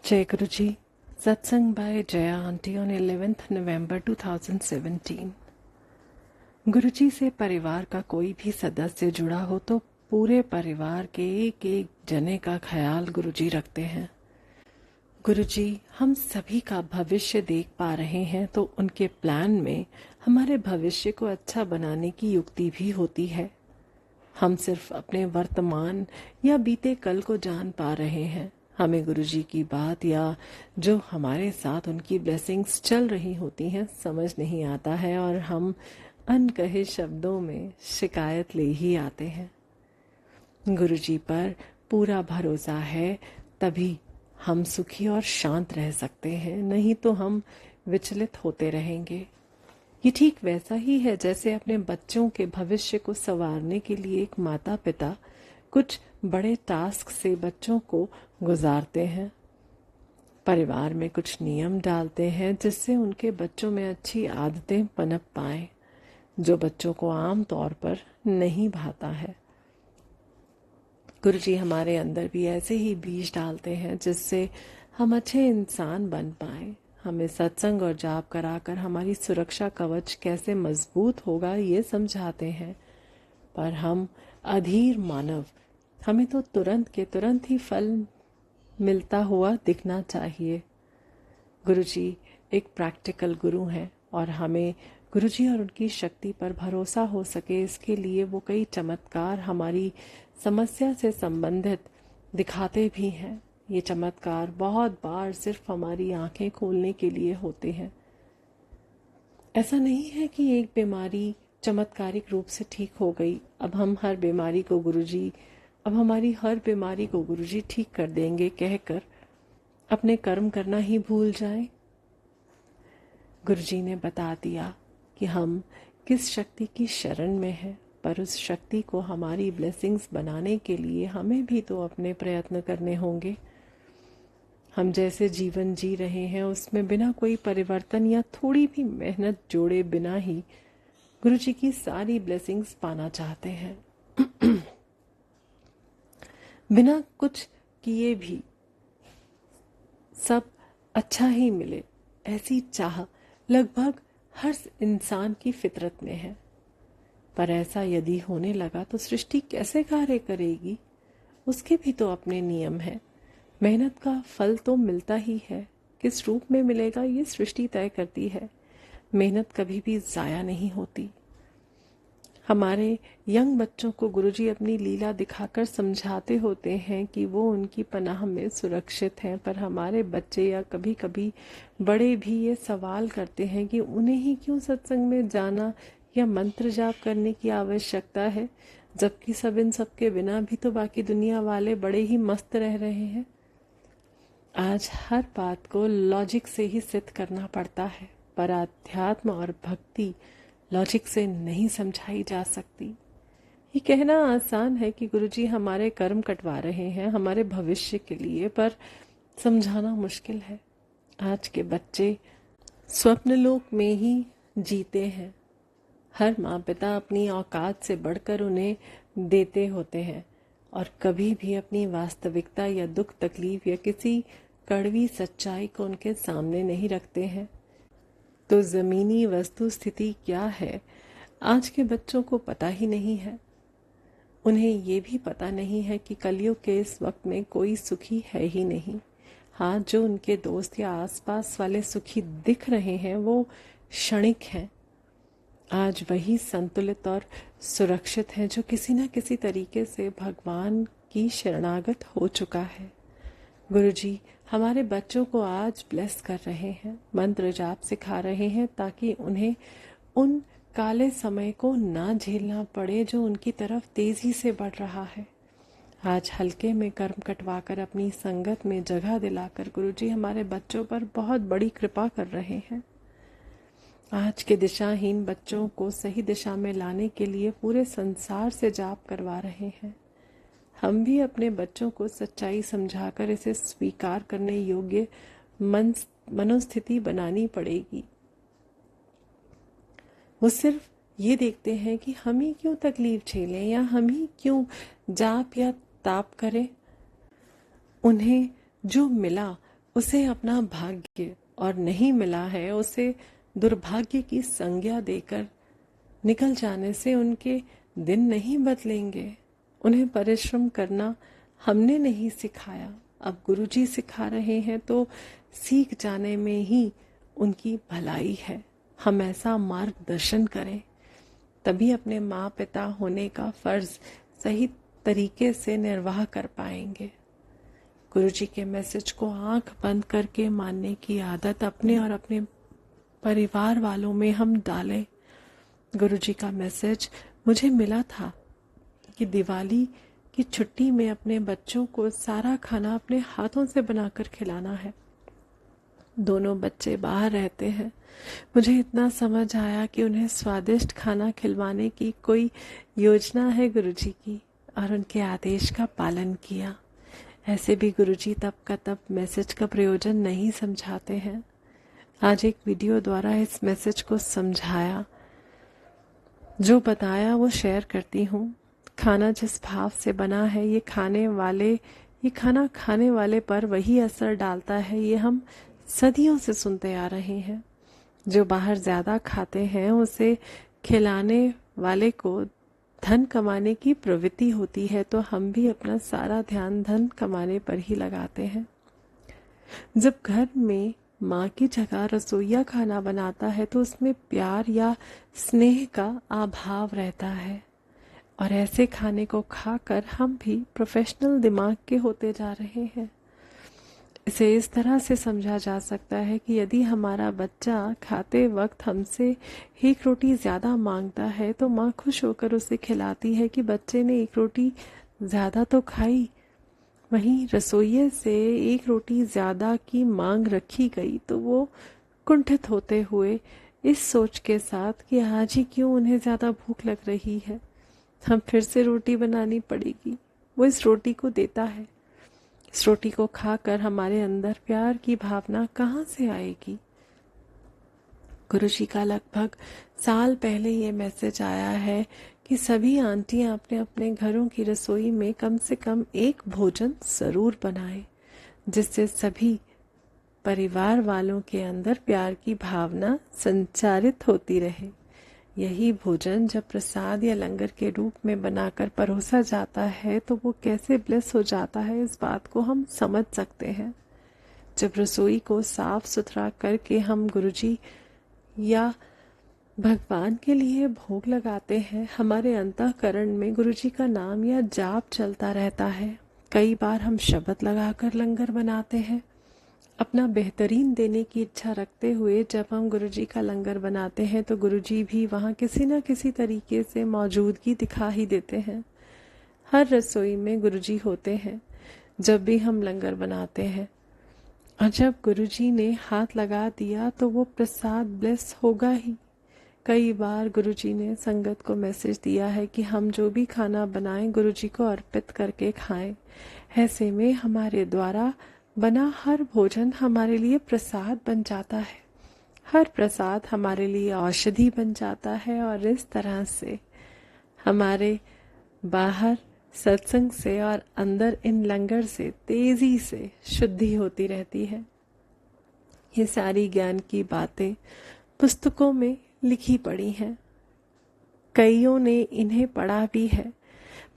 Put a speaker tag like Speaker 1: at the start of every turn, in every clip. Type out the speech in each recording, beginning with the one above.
Speaker 1: जय गुरु जी। Satsang by Jaya aunty on 11th November 2017। गुरु जी से परिवार का कोई भी सदस्य जुड़ा हो तो पूरे परिवार के एक एक जने का ख्याल गुरु जी रखते हैं। गुरु जी हम सभी का भविष्य देख पा रहे हैं तो उनके प्लान में हमारे भविष्य को अच्छा बनाने की युक्ति भी होती है। हम सिर्फ अपने वर्तमान या बीते कल को जान पा रहे हैं। हमें गुरुजी की बात या जो हमारे साथ उनकी ब्लेसिंग्स चल रही होती हैं समझ नहीं आता है और हम अनकहे शब्दों में शिकायत ले ही आते हैं। गुरुजी पर पूरा भरोसा है तभी हम सुखी और शांत रह सकते हैं, नहीं तो हम विचलित होते रहेंगे। ये ठीक वैसा ही है जैसे अपने बच्चों के भविष्य को संवारने के लिए एक माता पिता कुछ बड़े टास्क से बच्चों को गुजारते हैं। परिवार में कुछ नियम डालते हैं जिससे उनके बच्चों में अच्छी आदतें पनप पाएं, जो बच्चों को आम तौर पर नहीं भाता है। गुरुजी हमारे अंदर भी ऐसे ही बीज डालते हैं जिससे हम अच्छे इंसान बन पाएं। हमें सत्संग और जाप कराकर हमारी सुरक्षा कवच कैसे मजबूत होगा ये समझाते हैं, पर हम अधीर मानव, हमें तो तुरंत के तुरंत ही फल मिलता हुआ दिखना चाहिए। गुरुजी एक प्रैक्टिकल गुरु हैं और हमें गुरुजी और उनकी शक्ति पर भरोसा हो सके इसके लिए वो कई चमत्कार हमारी समस्या से संबंधित दिखाते भी हैं। ये चमत्कार बहुत बार सिर्फ हमारी आंखें खोलने के लिए होते हैं। ऐसा नहीं है कि एक बीमारी चमत्कारिक रूप से ठीक हो गई, अब हमारी हर बीमारी को गुरुजी ठीक कर देंगे कहकर अपने कर्म करना ही भूल जाएं। गुरुजी ने बता दिया कि हम किस शक्ति की शरण में हैं, पर उस शक्ति को हमारी ब्लेसिंग्स बनाने के लिए हमें भी तो अपने प्रयत्न करने होंगे। हम जैसे जीवन जी रहे हैं उसमें बिना कोई परिवर्तन या थोड़ी भी मेहनत जोड़े बिना ही गुरुजी की सारी ब्लेसिंग्स पाना चाहते हैं। बिना कुछ किए भी सब अच्छा ही मिले, ऐसी चाह लगभग हर इंसान की फितरत में है। पर ऐसा यदि होने लगा तो सृष्टि कैसे कार्य करेगी? उसके भी तो अपने नियम हैं। मेहनत का फल तो मिलता ही है, किस रूप में मिलेगा ये सृष्टि तय करती है। मेहनत कभी भी जाया नहीं होती। हमारे यंग बच्चों को गुरुजी अपनी लीला दिखाकर समझाते होते हैं कि वो उनकी पनाह में सुरक्षित हैं, पर हमारे बच्चे या कभी कभी बड़े भी ये सवाल करते हैं कि उन्हें ही क्यों सत्संग में जाना या मंत्र जाप करने की आवश्यकता है, जबकि सब इन सब के बिना भी तो बाकी दुनिया वाले बड़े ही मस्त रह रहे हैं। आज हर बात को लॉजिक से ही सिद्ध करना पड़ता है, पर अध्यात्म और भक्ति लॉजिक से नहीं समझाई जा सकती। ये कहना आसान है कि गुरुजी हमारे कर्म कटवा रहे हैं हमारे भविष्य के लिए, पर समझाना मुश्किल है। आज के बच्चे स्वप्नलोक में ही जीते हैं। हर माँ पिता अपनी औकात से बढ़कर उन्हें देते होते हैं और कभी भी अपनी वास्तविकता या दुख तकलीफ या किसी कड़वी सच्चाई को उनके सामने नहीं रखते हैं। तो जमीनी वस्तु स्थिति क्या है आज के बच्चों को पता ही नहीं है। उन्हें ये भी पता नहीं है कि कलयुग के इस वक्त में कोई सुखी है ही नहीं। हाँ, जो उनके दोस्त या आसपास वाले सुखी दिख रहे हैं वो क्षणिक हैं। आज वही संतुलित और सुरक्षित है जो किसी न किसी तरीके से भगवान की शरणागत हो चुका है। गुरुजी हमारे बच्चों को आज ब्लेस कर रहे हैं, मंत्र जाप सिखा रहे हैं ताकि उन्हें उन काले समय को ना झेलना पड़े जो उनकी तरफ तेजी से बढ़ रहा है। आज हल्के में कर्म कटवाकर अपनी संगत में जगह दिलाकर गुरुजी हमारे बच्चों पर बहुत बड़ी कृपा कर रहे हैं। आज के दिशाहीन बच्चों को सही दिशा में लाने के लिए पूरे संसार से जाप करवा रहे हैं। हम भी अपने बच्चों को सच्चाई समझाकर इसे स्वीकार करने योग्य मनोस्थिति बनानी पड़ेगी। वो सिर्फ ये देखते हैं कि हम ही क्यों तकलीफ झेलें या हम ही क्यों जाप या ताप करें। उन्हें जो मिला उसे अपना भाग्य और नहीं मिला है उसे दुर्भाग्य की संज्ञा देकर निकल जाने से उनके दिन नहीं बदलेंगे। उन्हें परिश्रम करना हमने नहीं सिखाया, अब गुरुजी सिखा रहे हैं तो सीख जाने में ही उनकी भलाई है। हम ऐसा मार्गदर्शन करें, तभी अपने माँ पिता होने का फर्ज सही तरीके से निर्वाह कर पाएंगे। गुरुजी के मैसेज को आंख बंद करके मानने की आदत अपने और अपने परिवार वालों में हम डालें। गुरुजी का मैसेज मुझे मिला था कि दिवाली की छुट्टी में अपने बच्चों को सारा खाना अपने हाथों से बनाकर खिलाना है। दोनों बच्चे बाहर रहते हैं। मुझे इतना समझ आया कि उन्हें स्वादिष्ट खाना खिलवाने की कोई योजना है गुरुजी की, और उनके आदेश का पालन किया। ऐसे भी गुरुजी तब का तब मैसेज का प्रयोजन नहीं समझाते हैं। आज एक वीडियो द्वारा इस मैसेज को समझाया, जो बताया वो शेयर करती हूँ। खाना जिस भाव से बना है ये खाना खाने वाले पर वही असर डालता है, ये हम सदियों से सुनते आ रहे हैं। जो बाहर ज्यादा खाते हैं उसे खिलाने वाले को धन कमाने की प्रवृत्ति होती है, तो हम भी अपना सारा ध्यान धन कमाने पर ही लगाते हैं। जब घर में माँ की जगह रसोइया खाना बनाता है तो उसमें प्यार या स्नेह का अभाव रहता है, और ऐसे खाने को खाकर हम भी प्रोफेशनल दिमाग के होते जा रहे हैं। इसे इस तरह से समझा जा सकता है कि यदि हमारा बच्चा खाते वक्त हमसे एक रोटी ज्यादा मांगता है तो माँ खुश होकर उसे खिलाती है कि बच्चे ने एक रोटी ज्यादा तो खाई। वहीं रसोइये से एक रोटी ज्यादा की मांग रखी गई तो वो कुंठित होते हुए इस सोच के साथ कि आज ही क्यों उन्हें ज्यादा भूख लग रही है, हम फिर से रोटी बनानी पड़ेगी, वो इस रोटी को देता है। इस रोटी को खाकर हमारे अंदर प्यार की भावना कहाँ से आएगी। गुरुजी का लगभग साल पहले ये मैसेज आया है कि सभी आंटियां अपने अपने घरों की रसोई में कम से कम एक भोजन जरूर बनाएं, जिससे सभी परिवार वालों के अंदर प्यार की भावना संचारित होती रहे। यही भोजन जब प्रसाद या लंगर के रूप में बनाकर परोसा जाता है तो वो कैसे ब्लेस हो जाता है, इस बात को हम समझ सकते हैं। जब रसोई को साफ सुथरा करके हम गुरुजी या भगवान के लिए भोग लगाते हैं, हमारे अंतःकरण में गुरुजी का नाम या जाप चलता रहता है। कई बार हम शब्द लगाकर लंगर बनाते हैं। अपना बेहतरीन देने की इच्छा रखते हुए जब हम गुरुजी का लंगर बनाते हैं तो गुरुजी भी वहाँ किसी न किसी तरीके से मौजूदगी दिखा ही देते हैं। हर रसोई में गुरुजी होते हैं जब भी हम लंगर बनाते हैं, और जब गुरुजी ने हाथ लगा दिया तो वो प्रसाद ब्लेस होगा ही। कई बार गुरुजी ने संगत को मैसेज दिया है कि हम जो भी खाना बनाएं गुरुजी को अर्पित करके खाएं। ऐसे में हमारे द्वारा बना हर भोजन हमारे लिए प्रसाद बन जाता है, हर प्रसाद हमारे लिए औषधि बन जाता है, और इस तरह से हमारे बाहर सत्संग से और अंदर इन लंगर से तेजी से शुद्धि होती रहती है। ये सारी ज्ञान की बातें पुस्तकों में लिखी पड़ी हैं, कईयों ने इन्हें पढ़ा भी है,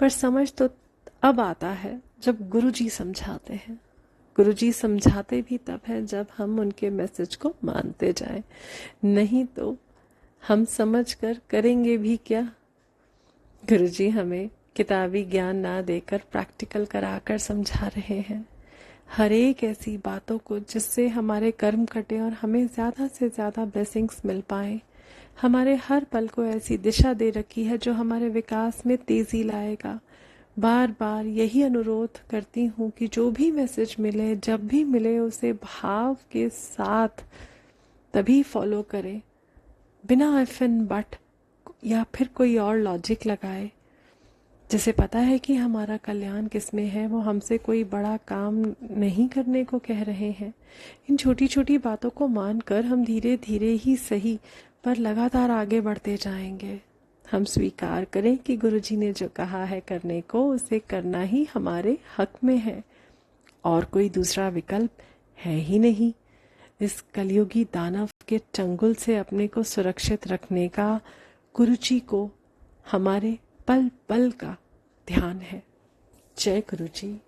Speaker 1: पर समझ तो अब आता है जब गुरुजी समझाते हैं। गुरुजी समझाते भी तब है जब हम उनके मैसेज को मानते जाएं, नहीं तो हम समझकर करेंगे भी क्या। गुरुजी हमें किताबी ज्ञान ना देकर प्रैक्टिकल कराकर समझा रहे हैं। हर एक ऐसी बातों को जिससे हमारे कर्म कटे और हमें ज्यादा से ज्यादा ब्लेसिंग्स मिल पाए। हमारे हर पल को ऐसी दिशा दे रखी है जो हमारे विकास में तेजी लाएगा। बार बार यही अनुरोध करती हूँ कि जो भी मैसेज मिले, जब भी मिले, उसे भाव के साथ तभी फॉलो करें, बिना इफ एंड बट या फिर कोई और लॉजिक लगाए। जिसे पता है कि हमारा कल्याण किसमें है, वो हमसे कोई बड़ा काम नहीं करने को कह रहे हैं। इन छोटी छोटी बातों को मानकर हम धीरे धीरे ही सही पर लगातार आगे बढ़ते जाएंगे। हम स्वीकार करें कि गुरुजी ने जो कहा है करने को, उसे करना ही हमारे हक में है, और कोई दूसरा विकल्प है ही नहीं। इस कलयुगी दानव के चंगुल से अपने को सुरक्षित रखने का गुरुजी को हमारे पल पल का ध्यान है। जय गुरुजी।